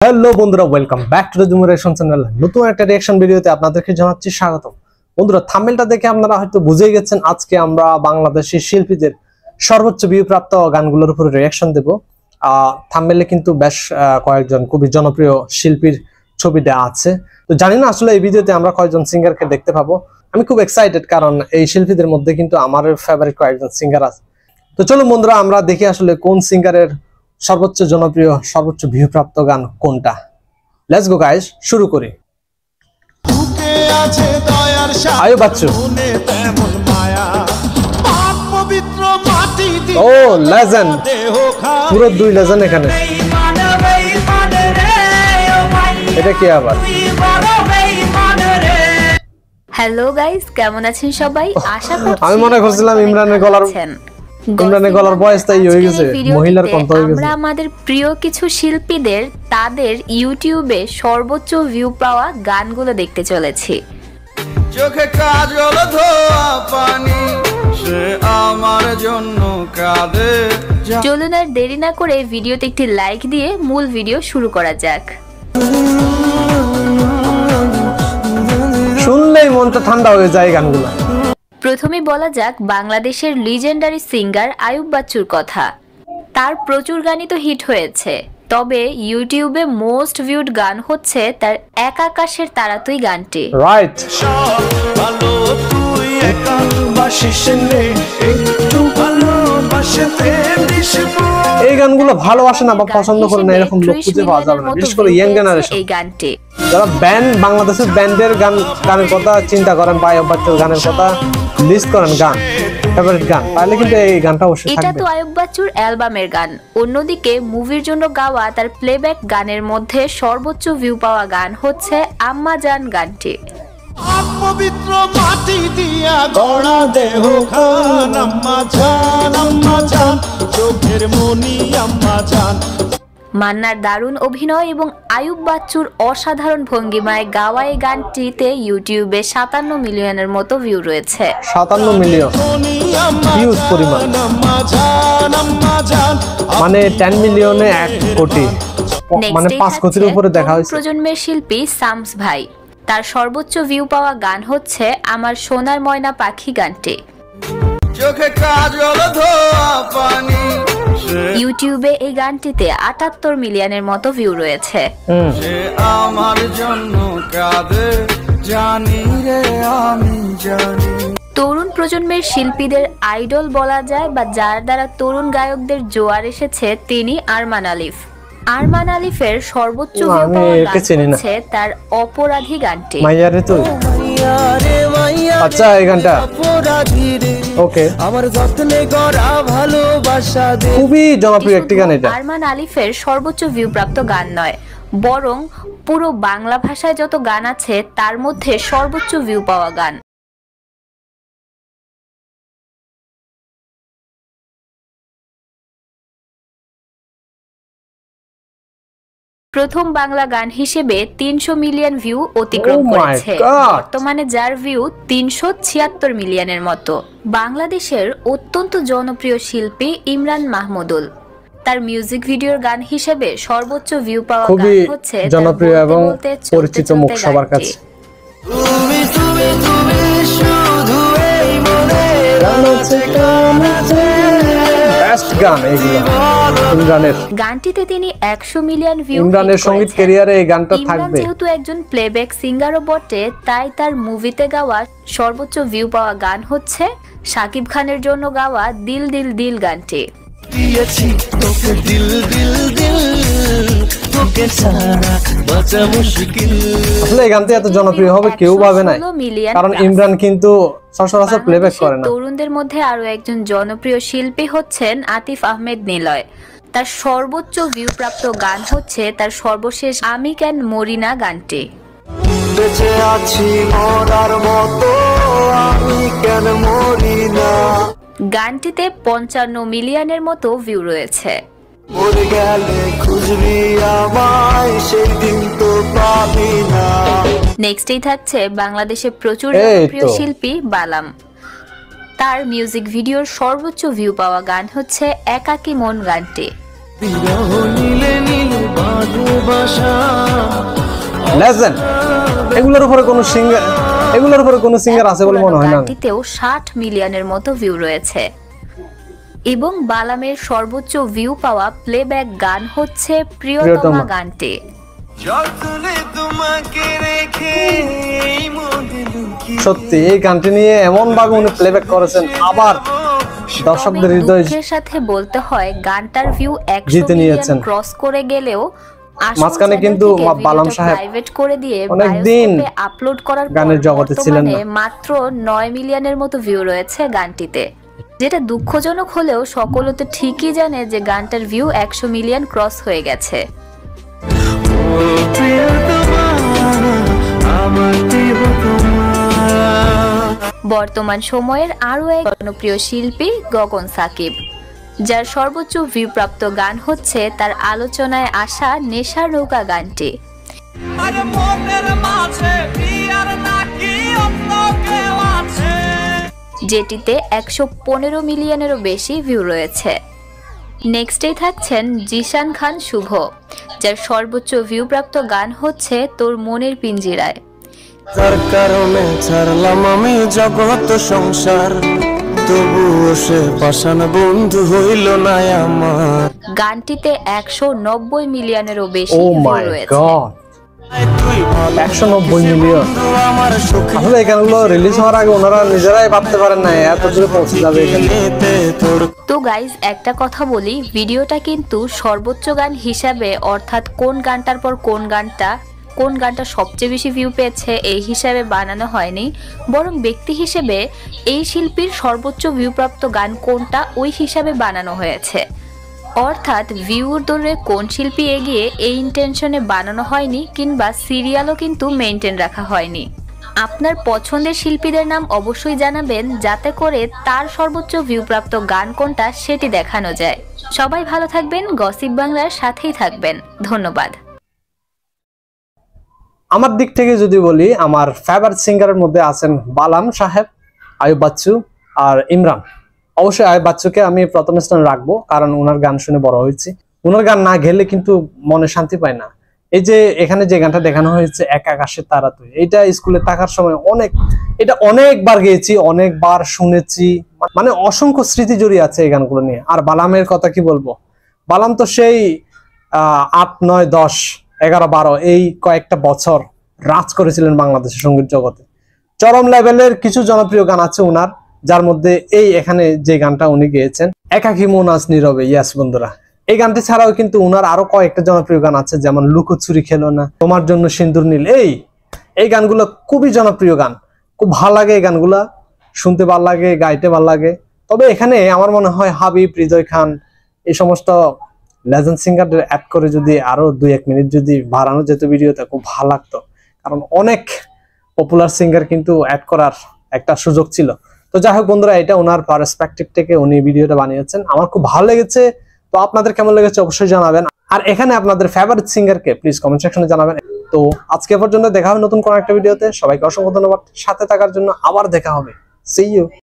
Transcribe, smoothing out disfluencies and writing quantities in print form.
Hello বন্ধুরা, welcome back to the Jumu reaction channel. নতুন একটা রিঅ্যাকশন ভিডিওতে আপনাদেরকে জানাচ্ছি স্বাগতম। বন্ধুরা, থাম্বনেলটা দেখে আপনারা হয়তো বুঝেই গেছেন আজকে আমরা বাংলাদেশি শিল্পীদের সর্বোচ্চ ভিউ প্রাপ্ত গানগুলোর উপরে রিঅ্যাকশন দেব। থাম্বনেলে কিন্তু বেশ কয়েকজন খুবই জনপ্রিয় শিল্পীর ছবি দেওয়া আছে। তো জানি না আসলে এই ভিডিওতে আমরা কয়েকজন সিঙ্গারকে দেখতে পাবো। আমি খুব এক্সাইটেড, কারণ এই শিল্পীদের মধ্যে কিন্তু আমার ফেভারিট কয়েকজন সিঙ্গার আছে। তো চলো বন্ধুরা, আমরা দেখি আসলে কোন সিঙ্গারের সর্বোচ্চ জনপ্রিয় সর্বোচ্চ ভিউ প্রাপ্ত গান কোনটা। লেটস গো গাইস, শুরু করি। আয়ুব বাচ্চু, ও লেজেন্ড, পুরো দুই লেজেন্ড এখানে। এটা কি আবার? হ্যালো গাইস, কেমন আছেন সবাই? আশা করছি আমি মনে করছিলাম ইমরানের গলার ভয়েস তাই হয়ে গেছে, মহিলার কণ্ঠ হয়ে গেছে। আমরা আমাদের প্রিয় কিছু শিল্পীদের তাদের ইউটিউবে সর্বোচ্চ ভিউ পাওয়া গানগুলো দেখতে চলেছি। চোখে কাজল ধোয়া পানি, সে আমার জন্য কাঁদে। চলুন আর দেরি না করে ভিডিওতে একটি লাইক দিয়ে মূল ভিডিও শুরু করা যাক। শুনলেই মনটা ঠান্ডা হয়ে যায় গানগুলো। প্রথমে বলা যাক বাংলাদেশের লিজেন্ডারি সিঙ্গার আয়ুব বাচ্চুর কথা। তার প্রচুর গানই তো হিট হয়েছে, তবে ইউটিউবে মোস্ট ভিউড গান হচ্ছে তার এক আকাশের তারা তুই গানটি। রাইট। এই গানগুলো ভালোবাসে না বা পছন্দ করে না এরকম লোক খুঁজে পাওয়া যাবে না, বিশেষ করে ইয়াং জেনারেশন। এই গানটি যারা বাংলাদেশের ব্যান্ডের গানের কথা চিন্তা করেন বা আয়ুব বাচ্চুর গানের কথা লিস্ট করেন, গান ফেভারিট গান, তাহলে কিন্তু এই গানটা অবশ্যই থাকবে। এটা তো আয়ুব বাচ্চুর অ্যালবামের গান। অন্যদিকে মুভির জন্য গাওয়া তার প্লেব্যাক গানের মধ্যে সর্বোচ্চ ভিউ পাওয়া গান হচ্ছে আম্মা জান গানটি। পবিত্র মাটি দিয়া গড়া দেহ খান, আম্মা জান, চোখের মনি আম্মা জান। মান্নার দারুণ অভিনয় এবং আয়ুব বাচ্চুর অসাধারণ ভঙ্গিমায় গাওয়া এই গানটিতে ইউটিউবে 57 মিলিয়নের মতো ভিউ রয়েছে। 57 মিলিয়ন ভিউজ পরিমাণ, মানে 10 মিলিয়নে 1 কোটি, মানে 5 কোটির উপরে দেখা হয়েছে। প্রজন্মের শিল্পী সামস ভাই, তার সর্বোচ্চ ভিউ পাওয়া গান হচ্ছে আমার সোনার ময়না পাখি গানটি। চোখে কাজল ধোয়া পানি, ইউটিউবে এই গানটিতে 78 মিলিয়নের মতো ভিউ রয়েছে। সে আমার জন্য কাঁদে, জানি রে আমি জানি। তরুণ প্রজন্মের শিল্পীদের আইডল বলা যায় বা যার দ্বারা তরুণ গায়কদের জোয়ার এসেছে তিনি আরমান আলিফ। আরমান আলিফের সর্বোচ্চ ভিউ পাওয়া গান হচ্ছে তার অপরাধী গানটি। মাইয়ারে তুই, আচ্ছা এই গানটা ওকে, আমার যত্নে গড়া ভালোবাসা দে, খুবই জনপ্রিয় একটি গান এটা। আরমান আলিফের সর্বোচ্চ ভিউ প্রাপ্ত গান নয়, বরং পুরো বাংলা ভাষায় যত গান আছে তার মধ্যে সর্বোচ্চ ভিউ পাওয়া গান। প্রথম বাংলা গান হিসেবে 300 মিলিয়ন ভিউ অতিক্রম করেছে। বর্তমানে যার ভিউ 376 মিলিয়নের মতো। বাংলাদেশের অত্যন্ত জনপ্রিয় শিল্পী ইমরান মাহমুদুল, তার মিউজিক ভিডিওর গান হিসেবে সর্বোচ্চ ভিউ পাওয়া গান হচ্ছে জনপ্রিয় এবং পরিচিত মুখ সবার কাছে। গানটিতে তিনি 100 মিলিয়ন ভিউ। ইমরানের সঙ্গীত ক্যারিয়ারে এই গানটা থাকবে। যেহেতু একজন প্লেব্যাক সিঙ্গারও বটে, তাই তার মুভিতে গাওয়া সর্বোচ্চ ভিউ পাওয়া গান হচ্ছে শাকিব খানের জন্য গাওয়া দিল দিল দিল গানটি। আসলে এই গানটি এত জনপ্রিয় হবে কেউ ভাবে না, কারণ ইমরান কিন্তু সচরাচর প্লেব্যাক করে না। তরুণদের মধ্যে আরো একজন জনপ্রিয় শিল্পী হচ্ছেন আতিফ আহমেদ নিলয়। তার সর্বোচ্চ ভিউ প্রাপ্ত গান হচ্ছে তার সর্বশেষ আমি কেন মরি না গানটি। বেঁচে আছি মরার মতো, আমি কেন মরি না গানটিতে 55 মিলিয়নের মতো ভিউ রয়েছে। মরে গেলে খুঁজবি আমায়, সেই দিন তো পাবি না। নেক্সটেই থাকছে বাংলাদেশে প্রচুর জনপ্রিয় শিল্পী বালাম। তার মিউজিক ভিডিওর সর্বোচ্চ ভিউ পাওয়া গান হচ্ছে একাকী মন গানটি। লেজেন্ড। এগুলোর উপরে কোনো সিঙ্গার আছে বলে মনে হয় না। গানটিতেও 60 মিলিয়নের মতো ভিউ রয়েছে এবং বালামের সর্বোচ্চ ভিউ পাওয়া প্লেব্যাক গান হচ্ছে প্রিয়তমা গানটি। সত্যি এই গানটি নিয়ে এমন ভাবে উনি প্লেব্যাক করেছেন, আবার দর্শকদের হৃদয়ের সাথে বলতে হয় গানটার ভিউ 100 মিলিয়ন ক্রস করে গেলেও মাঝখানে কিন্তু বালাম সাহেব প্রাইভেট করে দিয়ে অনেকদিন আপলোড করার গানের জগতে ছিলেন না। মাত্র 9 মিলিয়নের মতো ভিউ রয়েছে গানটিতে, যেটা দুঃখজনক হলেও সকলে তো ঠিকই জানে যে গানটার ভিউ 100 মিলিয়ন ক্রস হয়ে গেছে। বর্তমান সময়ের আরো এক জনপ্রিয় শিল্পী গগন সাকিব, যার সর্বোচ্চ ভিউ প্রাপ্ত গান হচ্ছে তার আলোচনায় আসা নেশার নৌকা গানটি। যেটিতে 115 মিলিয়নেরও বেশি ভিউ রয়েছে। নেক্সটেই থাকছেন জিশান খান শুভ, যার সর্বোচ্চ ভিউ প্রাপ্ত গান হচ্ছে তোর মনের পিঞ্জিরায়। তার কারণে ছাড়লাম আমি জগৎ সংসার, তবুও সে পাষাণ বন্ধু হইল না আমার। গানটিতে 190 মিলিয়নেরও বেশি ভিউ রয়েছে। 190 মিলিয়ন। আসলে এই গানগুলো রিলিজ হওয়ার আগে ওনারা নিজেরাই ভাবতে পারেন না এত দূরে পৌঁছে যাবে। তো গাইজ একটা কথা বলি, ভিডিওটা কিন্তু সর্বোচ্চ গান হিসাবে অর্থাৎ কোন গানটার পর কোন গানটা সবচেয়ে বেশি ভিউ পেয়েছে এই হিসাবে বানানো হয়নি, বরং ব্যক্তি হিসেবে এই শিল্পীর সর্বোচ্চ ভিউ প্রাপ্ত গান কোনটা ওই হিসাবে বানানো হয়েছে। অর্থাৎ ভিউর দৌড়ে কোন শিল্পী এগিয়ে এই ইন্টেনশনে বানানো হয়নি, কিংবা সিরিয়ালও কিন্তু মেইনটেইন রাখা হয়নি। আপনার পছন্দের শিল্পীদের নাম অবশ্যই জানাবেন, যাতে করে তার সর্বোচ্চ ভিউ প্রাপ্ত গান কোনটা সেটি দেখানো যায়। সবাই ভালো থাকবেন, গসিপ বাংলার সাথেই থাকবেন। ধন্যবাদ। আমার দিক থেকে যদি বলি, আমার ফেভারিট সিঙ্গারের মধ্যে আছেন বালাম সাহেব, আয়ুব বাচ্চু আর ইমরান। অবশ্যই আয়ুব বাচ্চুকে আমি প্রথম স্থানে রাখবো, কারণ ওনার গান শুনে বড় হয়েছি। ওনার গান না গেলে কিন্তু মনে শান্তি পায় না। এই যে এখানে যে গানটা দেখানো হয়েছে এক আকাশের তারা তুই, এটা স্কুলে থাকার সময় অনেকবার গেয়েছি, অনেকবার শুনেছি, মানে অসংখ্য স্মৃতি জড়িয়ে আছে এই গানগুলো নিয়ে। আর বালামের কথা কি বলবো, বালাম তো সেই 8, 9, 10, 11, 12 এই কয়েকটা বছর রাজ করেছিলেন বাংলাদেশের সঙ্গীত জগতে। চরম লেভেলের কিছু জনপ্রিয় গান আছে উনার, যার মধ্যে এই এখানে যে গানটা উনি গেয়েছেন একাকী মন আজ নীরবে। ইয়াস বন্ধুরা, এই গানটি ছাড়াও কিন্তু উনার আরো কয়েকটা জনপ্রিয় গান আছে, যেমন লুকোচুরি খেলো না, তোমার জন্য সিন্দুর নীল। এই গানগুলো খুবই জনপ্রিয় গান, খুব ভালো লাগে এই গানগুলা, শুনতে ভালো লাগে, গাইতে ভালো লাগে। তবে এখানে আমার মনে হয় হাবিব, হৃদয় খান এই সমস্ত লেজেন্ড সিঙ্গারদের অ্যাড করে যদি আরো 2-1 মিনিট যদি বাড়ানো যেত ভিডিওতে, খুব ভালো লাগতো। কারণ অনেক পপুলার সিঙ্গার কিন্তু অ্যাড করার একটা সুযোগ ছিল। তো যাই হোক বন্ধুরা, এটা ওনার পার্সপেক্টিভ থেকে উনি ভিডিওটা বানিয়েছেন, আমার খুব ভালো লেগেছে। তো আপনাদের কেমন লেগেছে অবশ্যই জানাবেন। আর এখানে আপনাদের ফেভারিট সিঙ্গারকে প্লিজ কমেন্ট সেকশনে জানাবেন। তো আজকে পর্যন্ত দেখা হবে নতুন কোন একটা ভিডিওতে। সবাইকে অসংখ্য ধন্যবাদ সাথে থাকার জন্য। আবার দেখা হবে। See you.